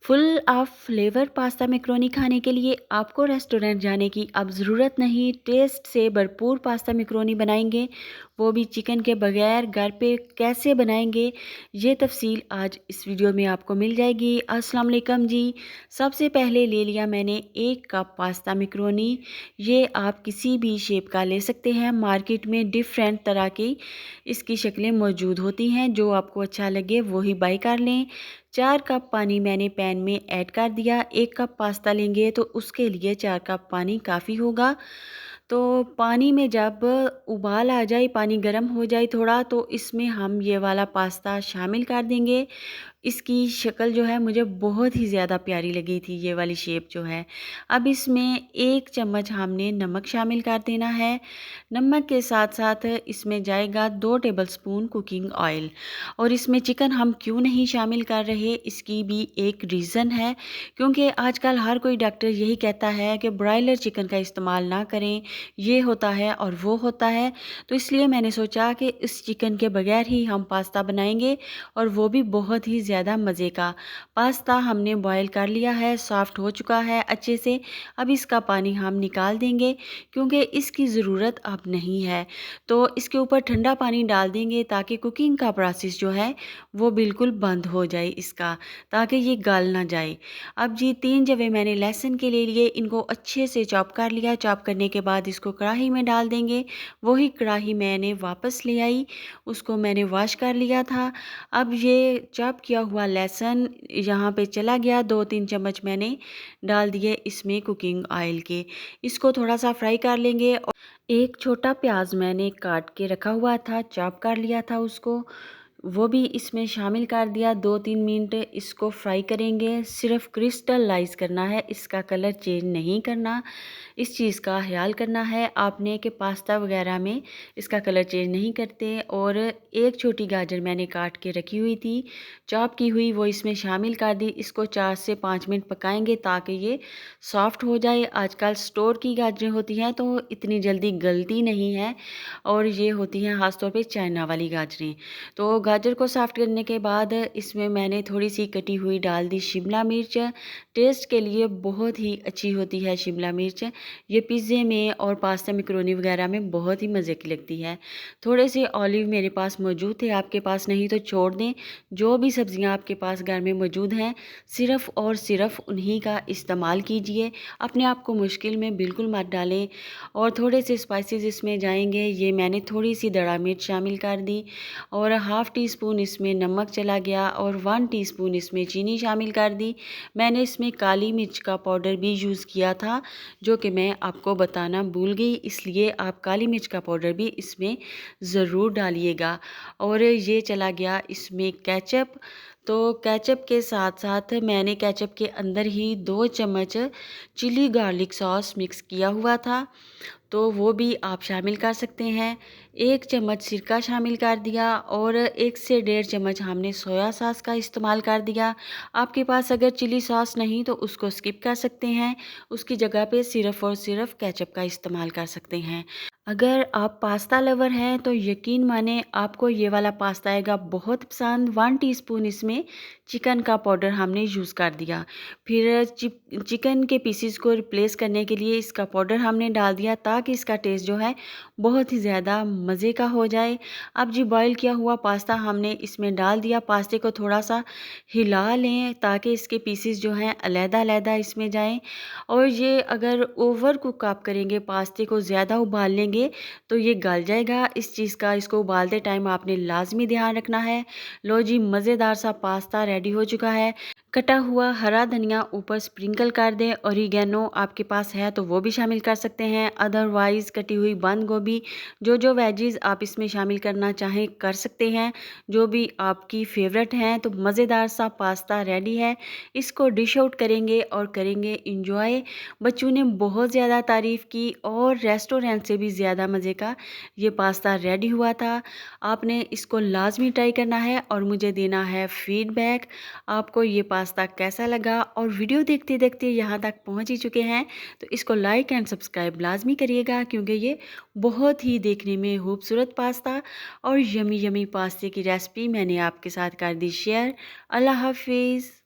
Full of flavour pasta macaroni खाने के लिए आपको रेस्टोरेंट जाने की अब ज़रूरत नहीं। टेस्ट से भरपूर पास्ता मैक्रोनी बनाएंगे, वो भी चिकन के बगैर। घर पे कैसे बनाएंगे ये तफसील आज इस वीडियो में आपको मिल जाएगी। अस्सलाम वालेकुम जी। सबसे पहले ले लिया मैंने 1 कप पास्ता मैक्रोनी। ये आप किसी भी शेप का ले सकते हैं। मार्केट में डिफरेंट तरह की इसकी शक्लें मौजूद होती हैं, जो आपको अच्छा लगे वही बाई कर लें। 4 कप पानी मैंने पैन में ऐड कर दिया। 1 कप पास्ता लेंगे तो उसके लिए 4 कप पानी काफ़ी होगा। तो पानी में जब उबाल आ जाए, पानी गर्म हो जाए थोड़ा, तो इसमें हम ये वाला पास्ता शामिल कर देंगे। इसकी शक्ल जो है मुझे बहुत ही ज़्यादा प्यारी लगी थी, ये वाली शेप जो है। अब इसमें 1 चम्मच हमने नमक शामिल कर देना है। नमक के साथ साथ इसमें जाएगा 2 टेबलस्पून कुकिंग ऑयल। और इसमें चिकन हम क्यों नहीं शामिल कर रहे, इसकी भी एक रीज़न है। क्योंकि आजकल हर कोई डॉक्टर यही कहता है कि ब्रॉयलर चिकन का इस्तेमाल ना करें, ये होता है और वो होता है। तो इसलिए मैंने सोचा कि इस चिकन के बगैर ही हम पास्ता बनाएंगे, और वो भी बहुत ही ज़्यादा मज़े का। पास्ता हमने बॉयल कर लिया है, सॉफ्ट हो चुका है अच्छे से। अब इसका पानी हम निकाल देंगे, क्योंकि इसकी ज़रूरत अब नहीं है। तो इसके ऊपर ठंडा पानी डाल देंगे, ताकि कुकिंग का प्रोसेस जो है वो बिल्कुल बंद हो जाए इसका, ताकि ये गल ना जाए। अब जी 3 जवे मैंने लहसुन के ले लिए, इनको अच्छे से चॉप कर लिया। चॉप करने के बाद इसको कढ़ाई में डाल देंगे। वही कढ़ाई मैंने वापस ले आई, उसको मैंने वॉश कर लिया था। अब ये चॉप किया हुआ लहसुन यहाँ पे चला गया। 2-3 चम्मच मैंने डाल दिए इसमें कुकिंग ऑयल के। इसको थोड़ा सा फ्राई कर लेंगे। और एक छोटा प्याज मैंने काट के रखा हुआ था, चॉप कर लिया था उसको, वो भी इसमें शामिल कर दिया। 2-3 मिनट इसको फ्राई करेंगे। सिर्फ क्रिस्टलाइज करना है, इसका कलर चेंज नहीं करना। इस चीज़ का ख्याल करना है आपने कि पास्ता वगैरह में इसका कलर चेंज नहीं करते। और एक छोटी गाजर मैंने काट के रखी हुई थी, चॉप की हुई, वो इसमें शामिल कर दी। इसको 4 से 5 मिनट पकाएंगे, ताकि ये सॉफ्ट हो जाए। आजकल स्टोर की गाजरें होती हैं तो इतनी जल्दी गलती नहीं है, और ये होती हैं ख़ास तौर पे चाइना वाली गाजरें। तो गाजर को सॉफ्ट करने के बाद इसमें मैंने थोड़ी सी कटी हुई डाल दी शिमला मिर्च। टेस्ट के लिए बहुत ही अच्छी होती है शिमला मिर्च। ये पिज़्ज़े में और पास्ता मैक्रोनी वगैरह में बहुत ही मज़े की लगती है। थोड़े से ऑलिव मेरे पास मौजूद थे, आपके पास नहीं तो छोड़ दें। जो भी सब्ज़ियाँ आपके पास घर में मौजूद हैं, सिर्फ़ और सिर्फ उन्हीं का इस्तेमाल कीजिए। अपने आप को मुश्किल में बिल्कुल मत डालें। और थोड़े से स्पाइसेस इसमें जाएंगे। ये मैंने थोड़ी सी दड़ा मिर्च शामिल कर दी, और हाफ़ टी स्पून इसमें नमक चला गया, और 1 टीस्पून इसमें चीनी शामिल कर दी। मैंने इसमें काली मिर्च का पाउडर भी यूज़ किया था, जो कि मैं आपको बताना भूल गई, इसलिए आप काली मिर्च का पाउडर भी इसमें ज़रूर डालिएगा। और ये चला गया इसमें केचप। तो केचप के साथ साथ मैंने केचप के अंदर ही 2 चम्मच चिली गार्लिक सॉस मिक्स किया हुआ था, तो वो भी आप शामिल कर सकते हैं। 1 चम्मच सिरका शामिल कर दिया, और 1 से 1.5 चम्मच हमने सोया सॉस का इस्तेमाल कर दिया। आपके पास अगर चिली सॉस नहीं तो उसको स्किप कर सकते हैं, उसकी जगह पे सिर्फ़ और सिर्फ केचप का इस्तेमाल कर सकते हैं। अगर आप पास्ता लवर हैं तो यकीन माने आपको ये वाला पास्ता आएगा बहुत पसंद। 1 टीस्पून इसमें चिकन का पाउडर हमने यूज़ कर दिया। फिर चिकन के पीसीज को रिप्लेस करने के लिए इसका पाउडर हमने डाल दिया, ताकि इसका टेस्ट जो है बहुत ही ज़्यादा मज़े का हो जाए। अब जी बॉयल किया हुआ पास्ता हमने इसमें डाल दिया। पास्ते को थोड़ा सा हिला लें, ताकि इसके पीसीज जो हैं अलग-अलग इसमें जाएं। और ये अगर ओवर कुक आप करेंगे, पास्ते को ज़्यादा उबाल लेंगे, तो ये गल जाएगा। इस चीज़ का इसको उबालते टाइम आपने लाजमी ध्यान रखना है। लो जी, मज़ेदार सा पास्ता रेडी हो चुका है। कटा हुआ हरा धनिया ऊपर स्प्रिंकल कर दें। ओरिगेनो आपके पास है तो वो भी शामिल कर सकते हैं, अदरवाइज़ कटी हुई बंद गोभी, जो वेजीज़ आप इसमें शामिल करना चाहें कर सकते हैं, जो भी आपकी फेवरेट हैं। तो मज़ेदार सा पास्ता रेडी है। इसको डिश आउट करेंगे और करेंगे इंजॉय। बच्चों ने बहुत ज़्यादा तारीफ़ की, और रेस्टोरेंट से भी ज़्यादा मज़े का ये पास्ता रेडी हुआ था। आपने इसको लाजमी ट्राई करना है और मुझे देना है फीडबैक, आपको ये पास्ता कैसा लगा। और वीडियो देखते देखते यहाँ तक पहुँच ही चुके हैं, तो इसको लाइक एंड सब्सक्राइब लाजमी करिएगा, क्योंकि ये बहुत ही देखने में खूबसूरत पास्ता और यमी यमी पास्ते की रेसिपी मैंने आपके साथ कर दी शेयर। अल्लाह हाफिज़।